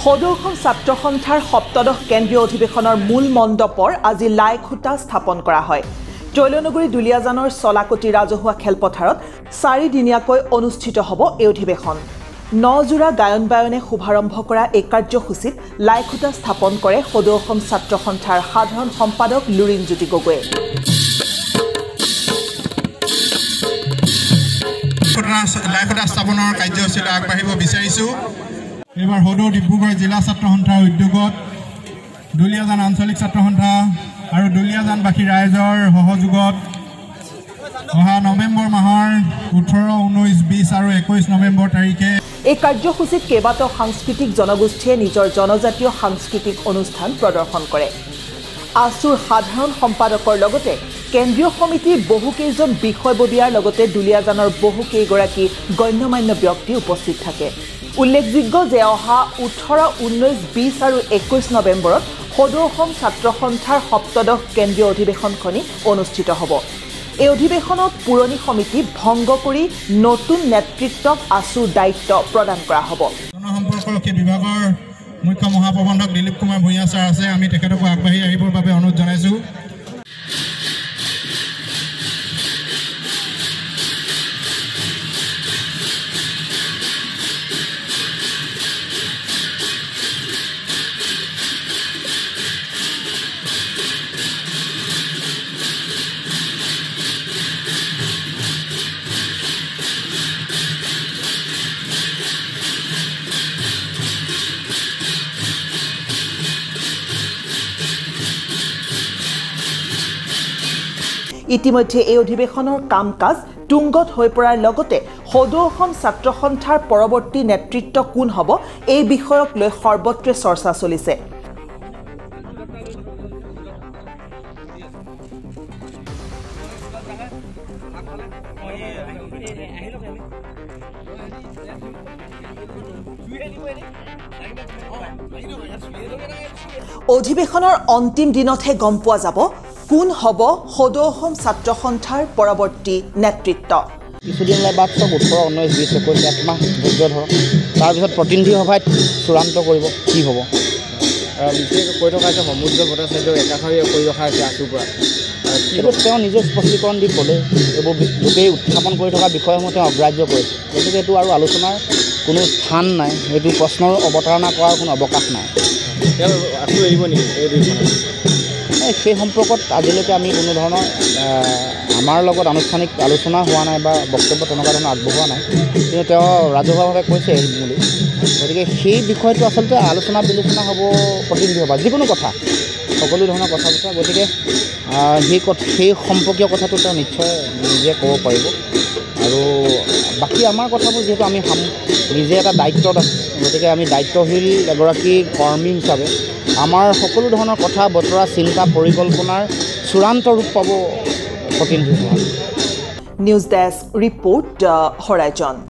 সদৌ ছাত্ৰ সন্থাৰ সপ্তদশ কেন্দ্ৰীয় অধিৱেশনৰ মূল মণ্ডপৰ আজি লাইখুটা স্থাপন কৰা হয়। জৈলনগৰী দুলীয়াজানৰ চলাকটি ৰাজহুৱা খেলপথাৰত 4 দিনীয়াকৈ অনুষ্ঠিত হ'ব এই অধিৱেশন। 9 জোৰা গায়ন বায়নে শুভাৰম্ভ কৰা এই কাৰ্যসূচীত লাইখুটা স্থাপন কৰে সদৌ ছাত্ৰ সন্থাৰ সাধাৰণ সম্পাদক লুৰিণজ্যোতি গগৈয়ে। লাইখুটা স্থাপনৰ কাৰ্যসূচীলৈ আগবাঢ়িব বিচাৰিছোঁ। এইবাৰ সদৌ ডিব্ৰুগড় জিলা ছাত্ৰ সন্থাৰ উদ্যোগত দুলীয়াজান আঞ্চলিক ছাত্ৰ সন্থা আৰু দুলীয়াজানবাসী ৰাইজৰ সহযোগত অহা নৱেম্বৰ মাহৰ 18, 19, 20 আৰু 21 নৱেম্বৰ তাৰিখে এই কাৰ্যসূচীত কেইবাটাও সাংস্কৃতিক জনগোষ্ঠীয়ে নিজৰ জনজাতীয় সাংস্কৃতিক অনুষ্ঠান প্ৰদৰ্শন কৰে। আসুৰ সাধাৰণ সম্পাদকৰ লগতে কেন্দ্ৰীয় সমিতিৰ বহুকেইজন বিষয়ববীয়াৰ লগতে দুলীয়াজানৰ বহুকেইগৰাকী গণ্যমান্য ব্যক্তি উপস্থিত থাকে। উল্লেখযোগ্য যে অহা 18, 19, 20 আৰু 21 নৱেম্বৰত সদৌ ছাত্ৰ সন্থাৰ সপ্তদশ কেন্দ্ৰীয় অধিৱেশনখনি অনুষ্ঠিত হ'ব। এই অধিৱেশনত পুৰণি সমিতি ভংগ কৰি নতুন নেতৃত্বক আসুৰ দায়িত্ব প্ৰদান কৰা হ'ব। জনসম্পৰ্ক বিভাগৰ মুখ্য মহাপ্ৰবন্ধক দিলীপ কুমাৰ ভূঞা ছাৰ আছে, আমি তেখেতকো আগবাঢ়ি আহিবৰ বাবে অনুৰোধ জনাইছোঁ। ইতিমধ্যে এই অধিৱেশনৰ কাম কাজ তুংগত হৈ পৰাৰ লগতে সদৌ ছাত্ৰ সন্থাৰ পৰৱৰ্তী নেতৃত্ব কোন হ'ব এই বিষয়ক লৈ সৰ্বত্ৰে চৰ্চা চলিছে। অধিৱেশনৰ অন্তিম দিনতহে গম পোৱা যাব কোন হ'ব সদৌ ছাত্ৰ সন্থাৰ পৰৱৰ্তী নেতৃত্ব। কিছুদিনলৈ বাদ চব 18, 19, 20, 21 1 মাহ ধৈৰ্য ধৰক। তাৰপিছত প্ৰতিনিধি সভাত চূড়ান্ত কৰিব কি হ'ব। বিশেষকৈ কৈ থকা হৈছে সমুদ্ৰ ভট্টাচাৰ্যক একাষৰী কৰি ৰখা হৈছে আসুৰ পৰা। কিন্তু তেওঁ নিজে স্পষ্টীকৰণ দি ক'লে এইবোৰ গোটেই উত্থাপন কৰি থকা বিষয়সমূহ তেওঁ অগ্ৰাহ্য কৰিছে। গতিকে এইটো আৰু আলোচনাৰ কোনো স্থান নাই, এইটো প্ৰশ্নৰ অৱতাৰণা কৰাৰ কোনো অৱকাশ নাই। তেওঁ আসুৰ এৰিব নেকি এই দুইখনত? সেই সম্পৰ্কত আজিলৈকে আমি কোনো ধৰণৰ আমাৰ লগত আনুষ্ঠানিক আলোচনা হোৱা নাই বা বক্তব্য তেনেকুৱা ধৰণৰ আগবঢ়োৱা নাই, কিন্তু তেওঁ ৰাজহুৱাভাৱে কৈছে এৰিম বুলি। গতিকে সেই বিষয়টো আচলতে আলোচনা বিলোচনা হ'ব প্ৰতিনিধি সভা, যিকোনো কথা সকলো ধৰণৰ কথা বতৰা। গতিকে সেই সম্পৰ্কীয় কথাটো তেওঁ নিশ্চয় নিজে ক'ব পাৰিব। আৰু বাকী আমাৰ কথাবোৰ যিহেতু আমি নিজে এটা দায়িত্বত আছোঁ, গতিকে আমি দায়িত্বশীল এগৰাকী কৰ্মী হিচাপে আমাৰ সকলো ধৰণৰ কথা বতৰা চিন্তা পৰিকল্পনাৰ চূড়ান্ত ৰূপ পাব প্ৰতিনিধি সভা। News desk report horizon.